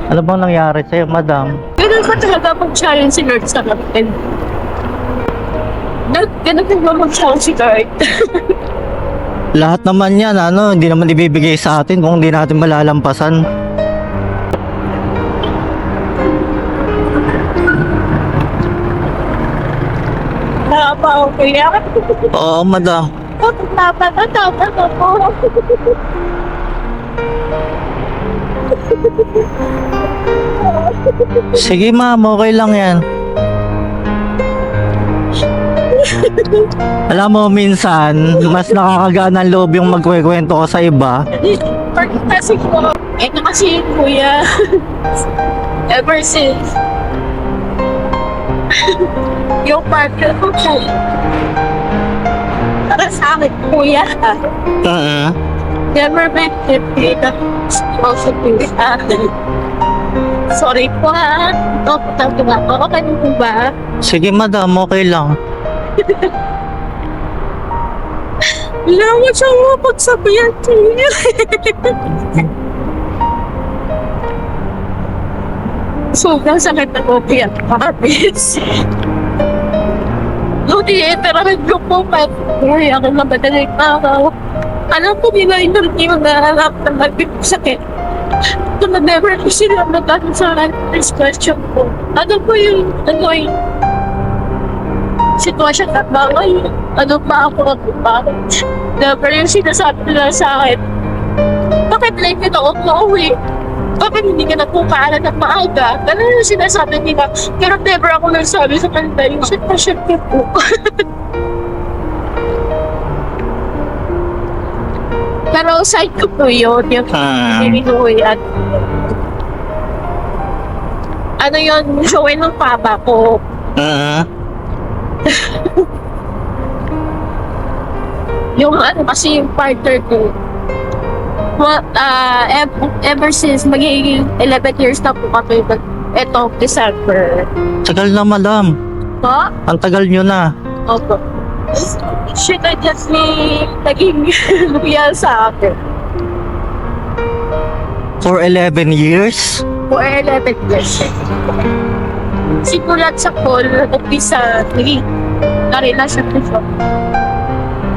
Ano bang nangyari sa'yo, madam? Ganun ba talaga mag-challenge si Lord sa akin? Ganun ba mag-challenge si Lord? Lahat naman yan, hindi naman ibibigay sa atin kung hindi natin malalampasan. Tama ako kaya. Oo, madam. Tama ako. Sige, ma'am, okay lang yan. Alam mo, minsan, mas nakakagaan ang loob yung magkwekwento ko sa iba. Kasi ko, ito kasi yung kuya. Ever since, yung partner ko po, para sa akin, kuya. Never met him na also kuya. Sorry po ha. Ito po talaga ako. Okay po ba? Sige, madam, okay lang. Wala mo siya mapagsabihan kuya. Sobrang sakit na ko kaya kapis. Lodi, terahin ko po pa. Uy, ako na madaling araw. Alam ko nila interview na harap na sakit. Ito na never ko sila natanong sa first question ko. Ano po yung sitwasyon na ba ngayon? Ano ba ako ba? Never yung sinasabi nila sa akin. Bakit late ka na ako mauwi? Bakit hindi ka nagpupaalan ng maaga? Ganun yung sinasabi nila. Pero never ako nagsabi sa kanila yung sitwasyon ko po. Pero side ko po yun, yung Illinois at ano yun, showin ng papa ko. Yung ano kasi yung partner ko, ever since magiging 11 years na po kami etong December. Tagal na, madam. No? Ang tagal nyo na. Opo. Shit, I just naging loyal sa akin. For 11 years? For 11 years. Simulat sa call, umpisa, naging narelasyon ko siya.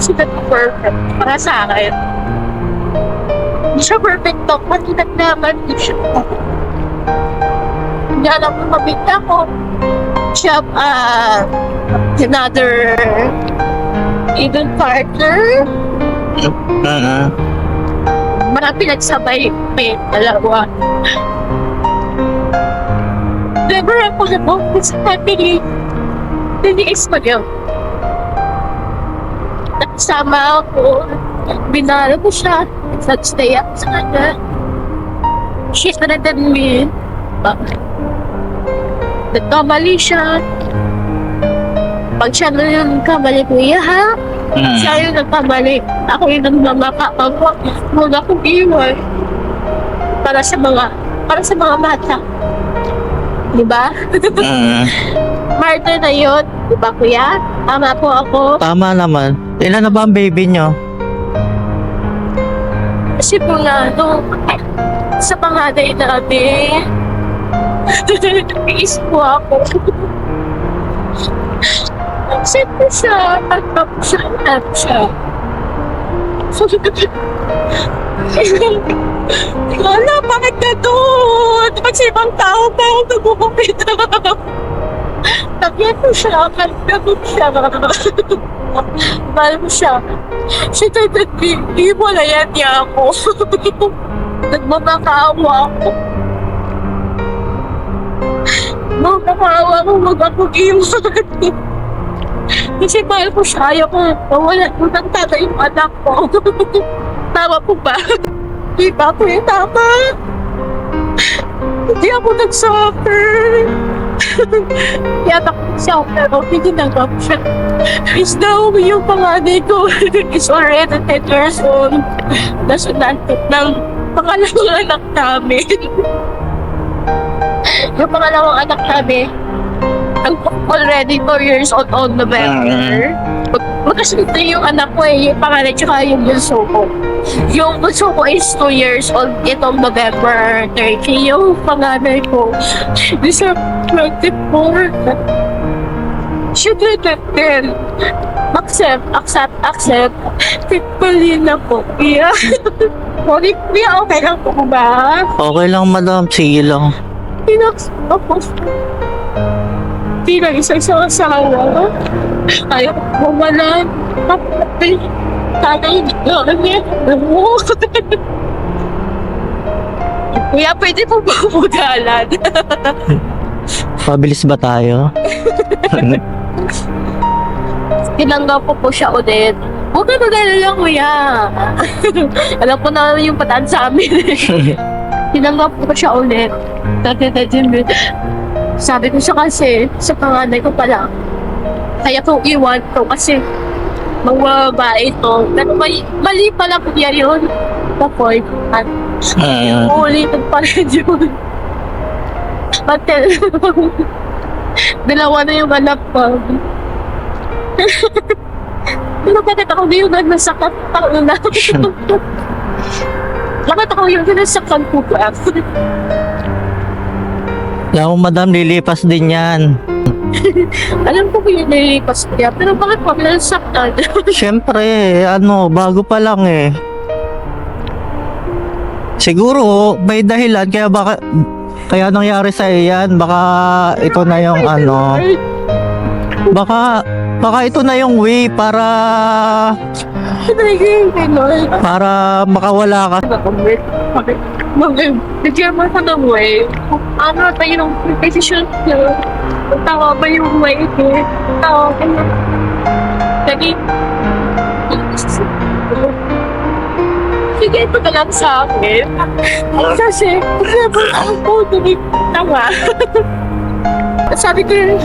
Siya perfect para sa akin. Hindi siya perfect to, matinag naman hindi siya. Hindi alam mo mabigla ko. Siya, another even partner. Marami nagsabay may dalawa. Never ako na sa family. Naniis mo yun. Nagsama ako. Binalo ko siya. Nag-stay ako sa kanya. She's better than me. Nagkamali siya. Pag siya na yung kamali ko, ha? Siya yung nagkamali. Ako yung nagmamakapag. Huwag akong iwan. Para sa mga bata. Diba? Martyr na yun. Diba, kuya? Tama po ako. Tama naman. Ilan na ba ang baby nyo? Kasi po nga, sa pangaday namin, nag-iis po ako. Nag-set ko siya, nag-up siya. Wala, bakit na doon? Kasi ibang tao pa ako nagugupit. Tagyan ko siya, kalagyan siya. Mahal mo siya. Siya nag-iwalayan niya ako. Nagmamakaawa ako. Nagmamakaawa ako, mag-iwan. Kasi mahal ko siya, ayaw ko mawalan ko ng tatay yung anak ko. Tama po ba? Di ba po yung tama? Hindi ako nag-suffer. Yatak ko siya, pero hindi nag-up siya. Is now, yung panganay ko is already 10 years old. Nasunantot ng pangalawang anak namin. Yung pangalawang anak namin, already 4 years old on November. Magkasunod na yung anak ko yung pangalan tsaka yung bunso ko. Yung bunso ko is 2 years old itong November 30. Yung panganay ko, December 24. Should let them accept. Tipali na po. Yeah. Sorry, okay lang po ba? Okay lang, madam. Sige lang. Tapos, isa-isa asawa. Ayaw ko wala. Tatay, Kuya, pwede po ba magalan? Pabilis ba tayo? Tinanggap ko po siya ulit. Huwag ka mag-alala, kuya. Alam ko na yung pataan sa amin. Tinanggap ko siya ulit. Sabi ko siya kasi, sa panganay ko pala, kaya ko iwan ko kasi mga babae ito. Pero mali pala po yan yun. Tapos, ulitin pa rin yun. Pati, dalawa na yung anak ko. Pero bakit ako na yung nagnasakat ako na? Bakit ako yung nagnasakat ko ba? Alam mo, madam, lilipas din yan. Alam ko yung nililipas ko yan, pero bakit ako nasaktan? Siyempre, bago pa lang eh. Siguro, may dahilan kaya nangyari sa yan. Baka ito na yung baka ito na yung way para makawala ka. Bigyan mo ka ng way. Ano ba yung decision ko? Tawa ba yung way ko? Tawa ba yung... Lagi... Bigay mo ka lang sa akin. Kasi ako tawa. Sabi ko yung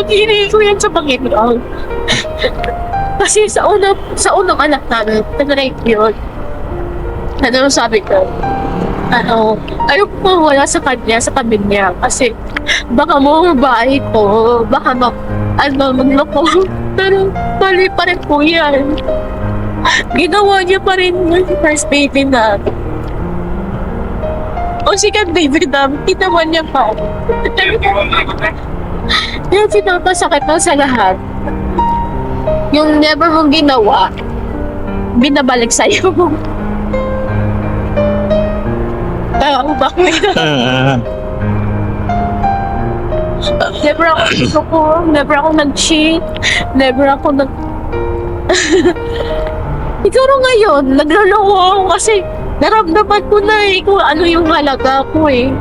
hinihingi ko yan sa Panginoon. Kasi sa unang anak namin, nag-rape yun. Ano sabi ko? Ayaw ko wala sa kanya, sa pamilya. Kasi baka mo babae ko, baka magloko. Pero mali pa rin po yan. Ginawa niya pa rin yung first baby na. O second baby na, ginawa niya pa. Yung pinapasakit na sa lahat. Yung never mong ginawa, binabalik sa'yo. Kaya ako ba kuya? Never ako nag-cheat. Never ako Siguro ngayon, nagloloko ako kasi naramdaman ko na kung ano yung halaga ko eh.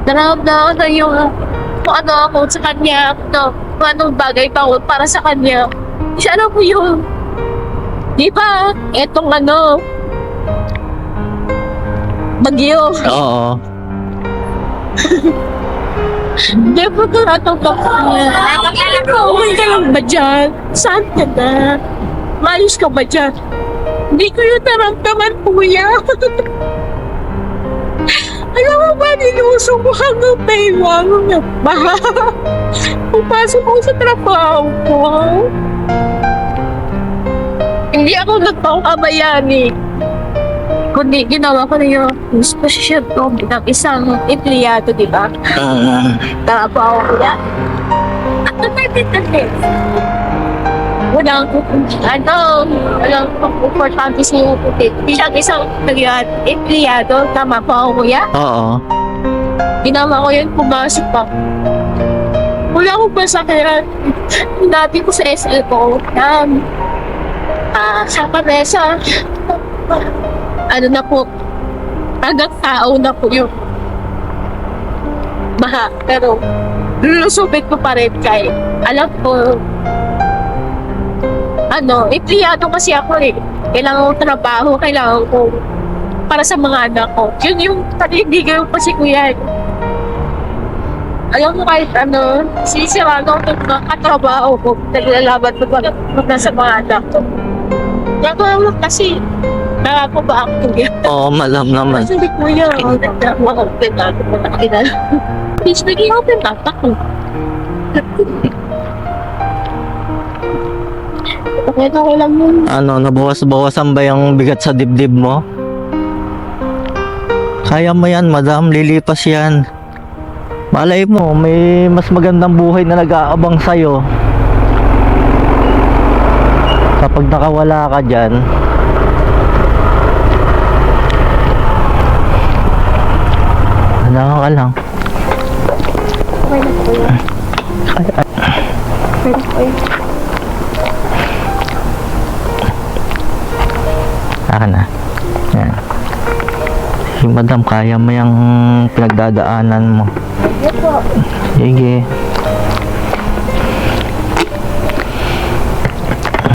Naramdaman ko na yung kung ano ako sa kanya, kung anong bagay pa ako para sa kanya. Kasi alam ko yun. Di ba? Etong bagyo. Oo. Never ko natanggap niya. Okay ka lang ba dyan? Saan ka na? Maayos ka ba dyan? Hindi ko yung naramdaman, kuya. Alam mo ba, nilusong mo hanggang taywang na ba? Pupasok ko sa trabaho ko. Hindi ako nagpapakabayani. Kundi ginawa ko na yung posisyon ko bilang isang empleyado, di ba? Trabaho ko yan. At napipintalit. Walang importante siya bilang isang empleyado, tama pa ako kuya? Oo. Ginawa ko yun, pumasok pa. Wala akong masakyan. Dati ko sa SL ko, sa Paresa, na po, hanggang tao na po yung baha. Pero, lulusubit ko pa rin kahit alam ko, empleyado kasi ako eh. Kailangan ko trabaho, kailangan ko para sa mga anak ko. Yun yung panindigan ko kasi kuya. Alam mo kahit sisirano ko ng mga katrabaho ko, naglalaban ko para sa mga anak ko. Nagawa kasi, Nakako ba ako yan? Oo, madam naman. Sabi kuya, mag-open na ako na kilala. Please, naging open up ako. Okay lang yun. Ano, nabawas-bawasan ba yung bigat sa dibdib mo? Kaya mo yan, madam. Lilipas yan. Malay mo, may mas magandang buhay na nag-aabang sa'yo. Kapag nakawala ka dyan, ano ka lang. Okay na po yun. Okay na po yun. Saka na. Yan. Si madam, kaya mo yung pinagdadaanan mo. Sige po. Sige.